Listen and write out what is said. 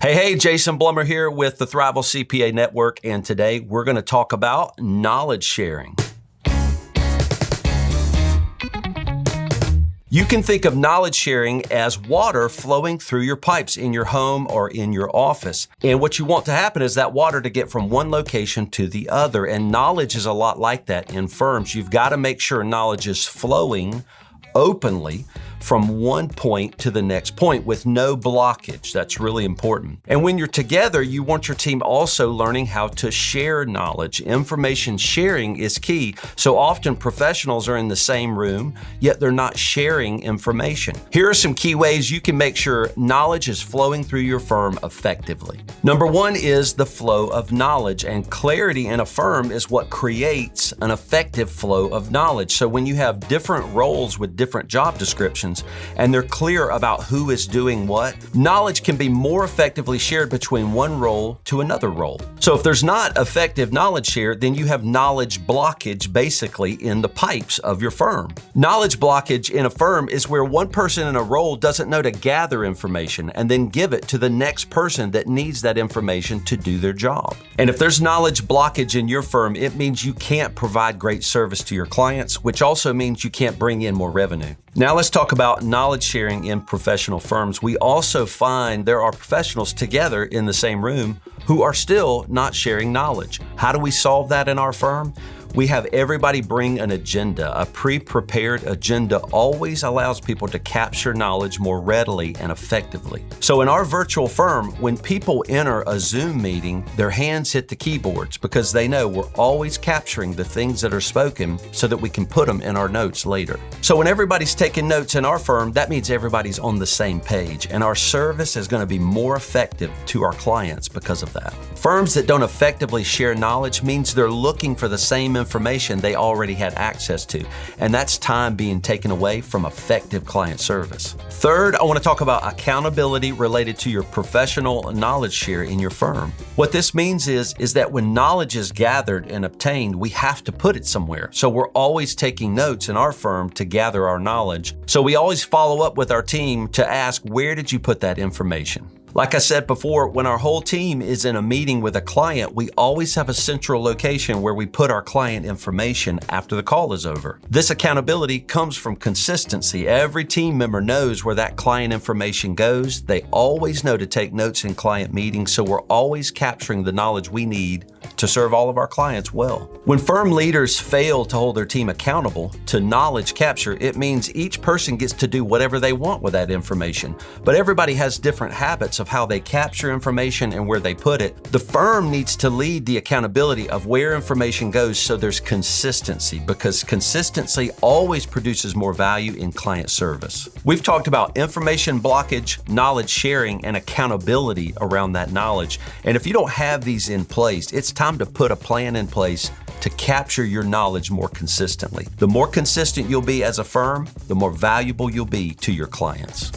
Hey, Jason Blummer here with the Thrival CPA Network, and today we're going to talk about knowledge sharing. You can think of knowledge sharing as water flowing through your pipes in your home or in your office. And what you want to happen is that water to get from one location to the other. And knowledge is a lot like that in firms. You've got to make sure knowledge is flowing openly from one point to the next point with no blockage. That's really important. And when you're together, you want your team also learning how to share knowledge. Information sharing is key. So often professionals are in the same room, yet they're not sharing information. Here are some key ways you can make sure knowledge is flowing through your firm effectively. Number one is the flow of knowledge, and clarity in a firm is what creates an effective flow of knowledge. So when you have different roles with different job descriptions, and they're clear about who is doing what, knowledge can be more effectively shared between one role to another role. So if there's not effective knowledge share, then you have knowledge blockage basically in the pipes of your firm. Knowledge blockage in a firm is where one person in a role doesn't know to gather information and then give it to the next person that needs that information to do their job. And if there's knowledge blockage in your firm, it means you can't provide great service to your clients, which also means you can't bring in more revenue. Now let's talk about knowledge sharing in professional firms. We also find there are professionals together in the same room who are still not sharing knowledge. How do we solve that in our firm? We have everybody bring an agenda. A pre-prepared agenda always allows people to capture knowledge more readily and effectively. So in our virtual firm, when people enter a Zoom meeting, their hands hit the keyboards because they know we're always capturing the things that are spoken so that we can put them in our notes later. So when everybody's taking notes in our firm, that means everybody's on the same page, and our service is going to be more effective to our clients because of that. Firms that don't effectively share knowledge means they're looking for the same information they already had access to, and that's time being taken away from effective client service. Third, I want to talk about accountability related to your professional knowledge share in your firm. What this means is that when knowledge is gathered and obtained, we have to put it somewhere. So we're always taking notes in our firm to gather our knowledge. So we always follow up with our team to ask, where did you put that information? Like I said before, when our whole team is in a meeting with a client, we always have a central location where we put our client information after the call is over. This accountability comes from consistency. Every team member knows where that client information goes. They always know to take notes in client meetings, so we're always capturing the knowledge we need to serve all of our clients well. When firm leaders fail to hold their team accountable to knowledge capture, it means each person gets to do whatever they want with that information. But everybody has different habits of how they capture information and where they put it. The firm needs to lead the accountability of where information goes so there's consistency, because consistency always produces more value in client service. We've talked about information blockage, knowledge sharing, and accountability around that knowledge. And if you don't have these in place, it's time to put a plan in place to capture your knowledge more consistently. The more consistent you'll be as a firm, the more valuable you'll be to your clients.